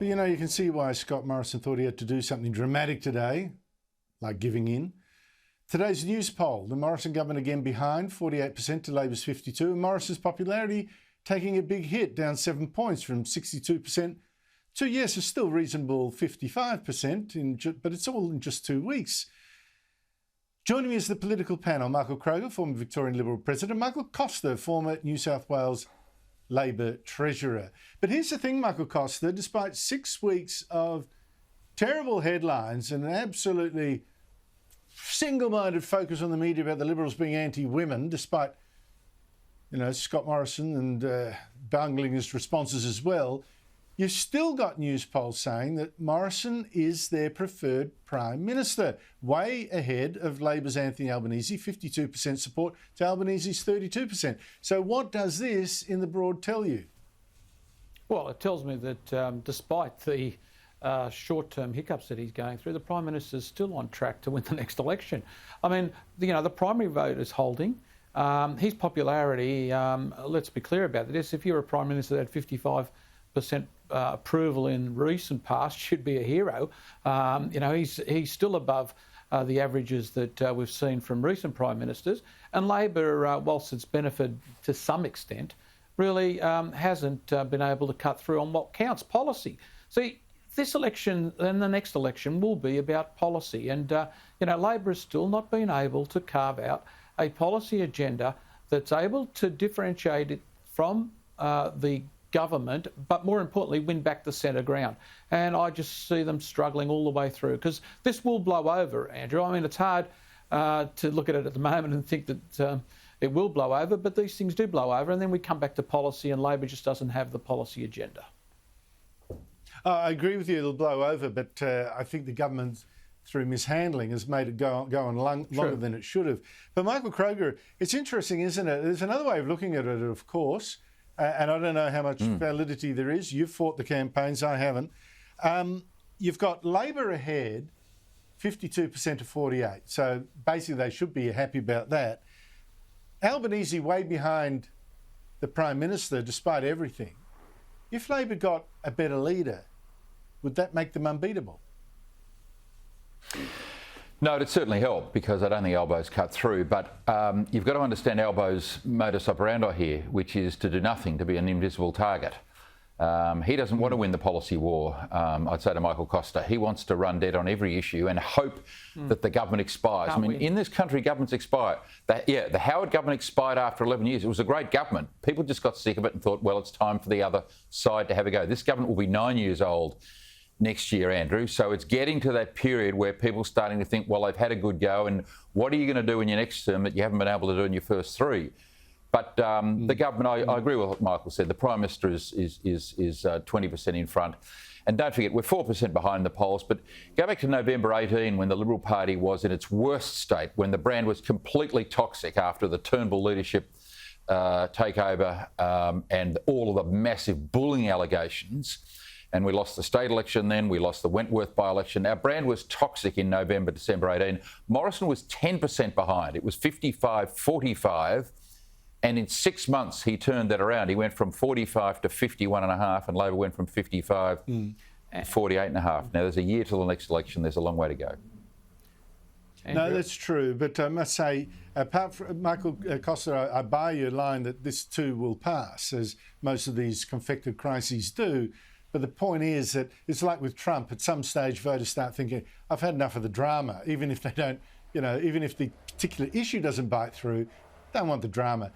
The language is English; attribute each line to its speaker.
Speaker 1: But, you know, you can see why Scott Morrison thought he had to do something dramatic today, like giving in. Today's news poll, the Morrison government again behind, 48% to Labor's 52%, and Morrison's popularity taking a big hit, down 7 points from 62% to, yes, a still reasonable 55%, but it's all in just 2 weeks. Joining me is the political panel, Michael Kroger, former Victorian Liberal President, Michael Costa, former New South Wales Labor Treasurer. But here's the thing, Michael Costa, despite 6 weeks of terrible headlines and an absolutely single-minded focus on the media about the Liberals being anti-women, despite, you know, Scott Morrison and bungling his responses as well, you've still got news polls saying that Morrison is their preferred Prime Minister, way ahead of Labor's Anthony Albanese, 52% support to Albanese's 32%. So what does this in the broad tell you?
Speaker 2: Well, it tells me that despite the short-term hiccups that he's going through, the Prime Minister is still on track to win the next election. I mean, you know, the primary vote is holding. His popularity, let's be clear about this, if you're a Prime Minister that had 55% approval in recent past, you'd be a hero. You know, he's still above the averages that we've seen from recent Prime Ministers. And Labor, whilst it's benefited to some extent, really hasn't been able to cut through on what counts, policy. See, this election and the next election will be about policy. And, you know, Labor has still not been able to carve out a policy agenda that's able to differentiate it from the government, but more importantly, win back the centre ground. And I just see them struggling all the way through, because this will blow over, Andrew. I mean, it's hard to look at it at the moment and think that it will blow over, but these things do blow over, and then we come back to policy, and Labor just doesn't have the policy agenda.
Speaker 1: I agree with you, it'll blow over, but I think the government, through mishandling, has made it go on longer than it should have. But Michael Kroger, it's interesting, isn't it? There's another way of looking at it, of course, and I don't know how much validity there is. You've fought the campaigns, I haven't. You've got Labor ahead, 52% to 48%. So basically they should be happy about that. Albanese way behind the Prime Minister, despite everything. If Labor got a better leader, would that make them unbeatable?
Speaker 3: No, it'd certainly help, because I don't think Albo's cut through. But you've got to understand Albo's modus operandi here, which is to do nothing, to be an invisible target. He doesn't want to win the policy war, I'd say to Michael Costa. He wants to run dead on every issue and hope that the government expires.
Speaker 2: Can't
Speaker 3: I mean,
Speaker 2: win.
Speaker 3: in this country, governments expire. The Howard government expired after 11 years. It was a great government. People just got sick of it and thought, well, it's time for the other side to have a go. This government will be 9 years old next year, Andrew. So it's getting to that period where people are starting to think, well, they've had a good go, and what are you going to do in your next term that you haven't been able to do in your first three? But the government, I agree with what Michael said. The Prime Minister is 20% in front. And don't forget, we're 4% behind the polls. But go back to November 18, when the Liberal Party was in its worst state, when the brand was completely toxic after the Turnbull leadership takeover and all of the massive bullying allegations. And we lost the state election then, we lost the Wentworth by-election. Our brand was toxic in November, December 18. Morrison was 10% behind. It was 55-45. And in 6 months, he turned that around. He went from 45 to 51.5, and Labor went from 55 to 48.5. Now, there's a year till the next election. There's a long way to go.
Speaker 1: Andrew? No, that's true. But I must say, apart from Michael Costa, I buy your line that this too will pass, as most of these confected crises do. But the point is that it's like with Trump. At some stage, voters start thinking, I've had enough of the drama, even if they don't, you know, even if the particular issue doesn't bite through, don't want the drama.